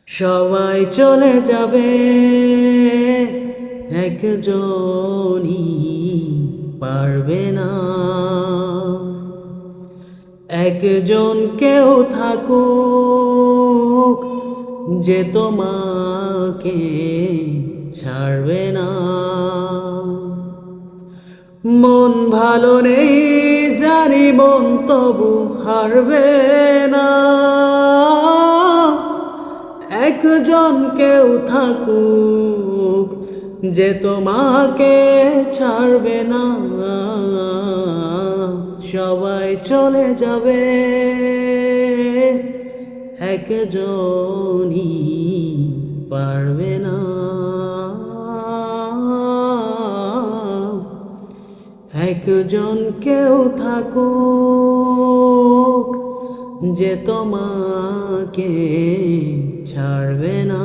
সবাই চলে যাবে, একজনই পারবে না। একজন কেউ থাকুক, যে তোমাকে ছাড়বে না। মন ভালো নেই জানি, মন তবু হারবে না। একজন কেউ থাকুক, যে তোমাকে ছাড়বে না। সবাই চলে যাবে, একজনই পারবে না। একজন কেউ থাকুক, যে তোমাকে ছাড়বে না।